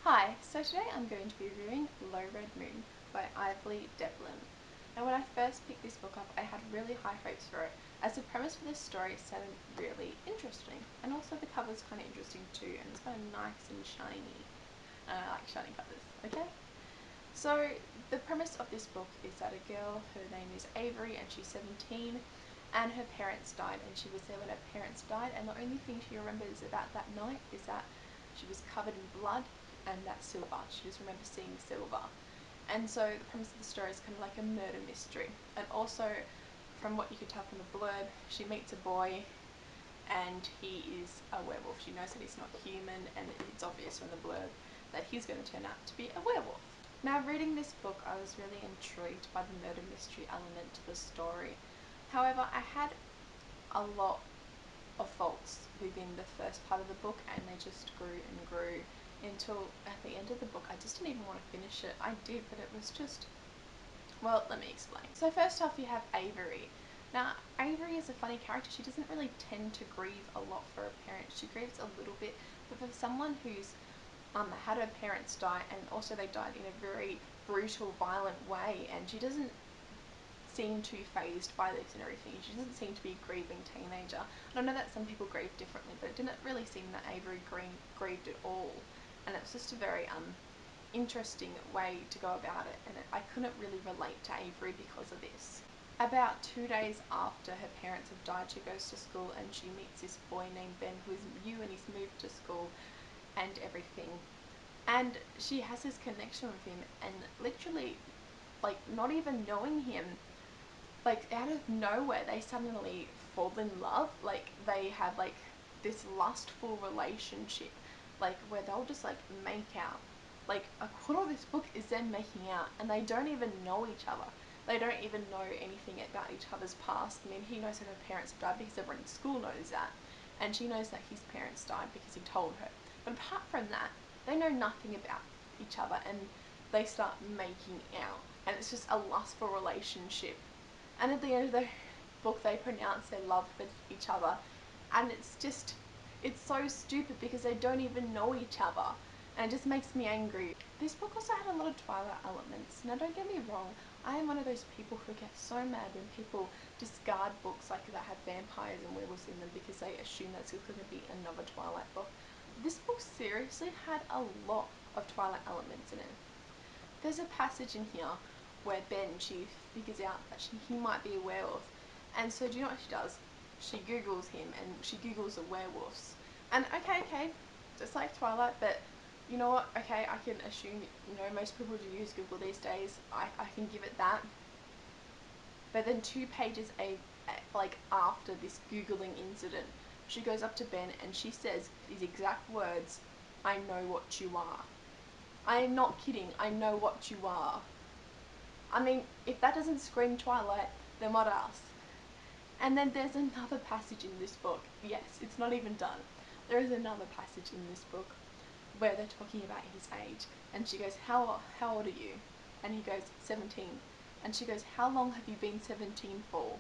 Hi, so today I'm going to be reviewing Low Red Moon by Devlin. Now when I first picked this book up I had really high hopes for it, as the premise for this story sounded really interesting, and also the cover's kind of interesting too, and it's kind of nice and shiny, and I like shiny covers, okay? So the premise of this book is that a girl, her name is Avery and she's 17, and her parents died, and she was there when her parents died, and the only thing she remembers about that night is that she was covered in blood and that silver. She just remembers seeing silver. And so the premise of the story is kind of like a murder mystery. And also, from what you could tell from the blurb, she meets a boy and he is a werewolf. She knows that he's not human, and it's obvious from the blurb that he's going to turn out to be a werewolf. Now, reading this book, I was really intrigued by the murder mystery element to the story. However, I had a lot of faults within the first part of the book, and they just grew and grew until at the end of the book I just didn't even want to finish it. I did, but it was just, well, let me explain. So first off, you have Avery. Now, Avery is a funny character. She doesn't really tend to grieve a lot for her parents. She grieves a little bit, but for someone who's had her parents die, and also they died in a very brutal, violent way, and she doesn't seem too phased by this and everything. She doesn't seem to be a grieving teenager. And I know that some people grieve differently, but it didn't really seem that Avery grieved at all. And it's just a very interesting way to go about it, and I couldn't really relate to Avery because of this. About 2 days after her parents have died, she goes to school and she meets this boy named Ben who is new, and he's moved to school and everything. And she has this connection with him, and literally, like, not even knowing him, like, out of nowhere they suddenly fall in love. Like, they have like this lustful relationship, like where they'll just like make out. Like, a quarter of this book is them making out, and they don't even know each other. They don't even know anything about each other's past. I mean, he knows that her parents have died because everyone in school knows that, and she knows that his parents died because he told her. But apart from that, they know nothing about each other, and they start making out, and it's just a lustful relationship. And at the end of the book they pronounce their love for each other, and it's so stupid because they don't even know each other, and it just makes me angry. This book also had a lot of Twilight elements. Now, don't get me wrong, I am one of those people who get so mad when people discard books like that have vampires and werewolves in them because they assume that's going to be another Twilight book. This book seriously had a lot of Twilight elements in it. There's a passage in here where Ben, she figures out that he might be a werewolf, and so do you know what she does? She Googles him, and she Googles the werewolves. And okay, just like Twilight, but you know what, okay, I can assume, most people do use Google these days. I can give it that. But then 2 pages like after this Googling incident, she goes up to Ben and she says these exact words, "I know what you are." I am not kidding, I know what you are. I mean, if that doesn't scream Twilight, then what else? And then there's another passage in this book. Yes, it's not even done. There is another passage in this book where they're talking about his age, and she goes, how old are you? And he goes, 17. And she goes, how long have you been 17 for?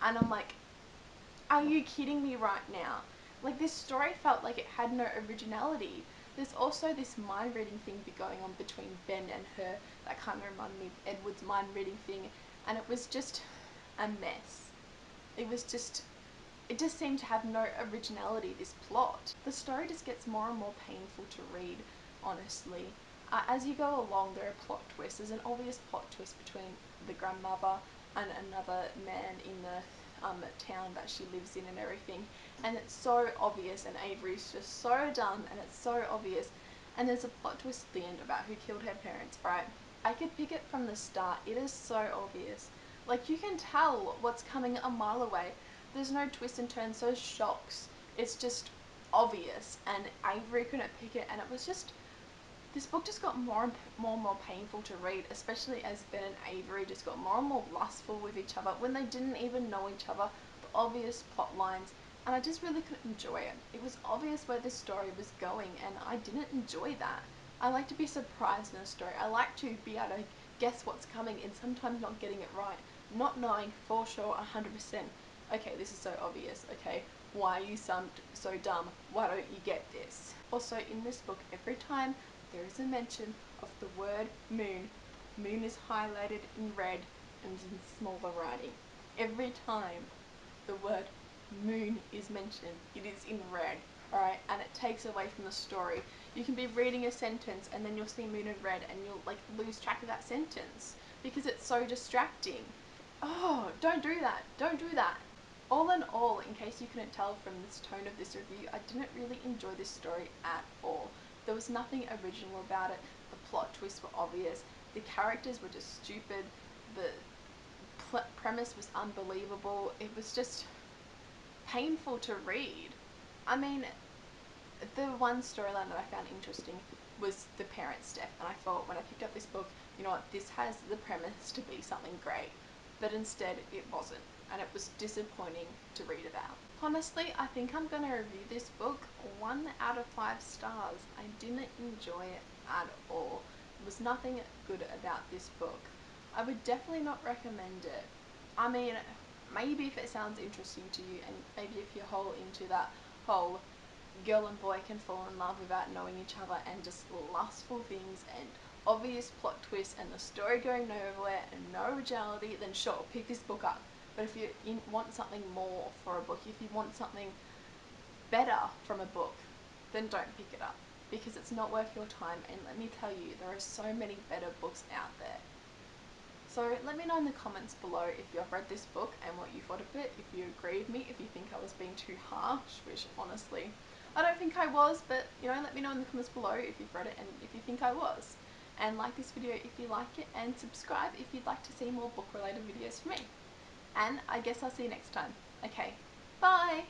And I'm like, are you kidding me right now? Like, this story felt like it had no originality. There's also this mind reading thing going on between Ben and her that kind of reminded me of Edward's mind reading thing, and it was just a mess. It just seemed to have no originality, this plot. The story just gets more and more painful to read, honestly. As you go along, there are plot twists. There's an obvious plot twist between the grandmother and another man in the town that she lives in and everything, and it's so obvious, and Avery's just so dumb, and it's so obvious. And there's a plot twist at the end about who killed her parents, right? I could pick it from the start. It is so obvious. Like, you can tell what's coming a mile away. There's no twists and turns, no shocks. It's just obvious, and Avery couldn't pick it, and it was just, this book just got more and more painful to read, especially as Ben and Avery just got more and more lustful with each other when they didn't even know each other, the obvious plot lines, and I just really couldn't enjoy it. It was obvious where this story was going, and I didn't enjoy that. I like to be surprised in a story. I like to be able to guess what's coming, and sometimes not getting it right, not knowing for sure 100%, okay, this is so obvious, okay, why are you so dumb, why don't you get this? Also, in this book, every time there is a mention of the word moon. Moon is highlighted in red and in smaller writing. Every time the word moon is mentioned, it is in red, alright? And it takes away from the story. You can be reading a sentence and then you'll see moon in red and you'll like lose track of that sentence because it's so distracting. Oh, don't do that. Don't do that. All in all, in case you couldn't tell from this tone of this review, I didn't really enjoy this story at all. There was nothing original about it. The plot twists were obvious. The characters were just stupid. The premise was unbelievable. It was just painful to read. I mean, the one storyline that I found interesting was the parents' death, and I thought when I picked up this book, you know what, this has the premise to be something great, but instead it wasn't, and it was disappointing to read about. Honestly, I think I'm going to review this book 1 out of 5 stars. I didn't enjoy it at all. There was nothing good about this book. I would definitely not recommend it. I mean, maybe if it sounds interesting to you, and maybe if you're whole into that whole girl and boy can fall in love without knowing each other and just lustful things and obvious plot twists and the story going nowhere and no originality, then sure, pick this book up. But if you want something more for a book, if you want something better from a book, then don't pick it up because it's not worth your time. And let me tell you, there are so many better books out there. So let me know in the comments below if you have read this book and what you thought of it, if you agree with me, if you think I was being too harsh, which honestly I don't think I was, but you know, let me know in the comments below if you've read it and if you think I was. And like this video if you like it, and subscribe if you'd like to see more book related videos from me. And I guess I'll see you next time. Okay, bye!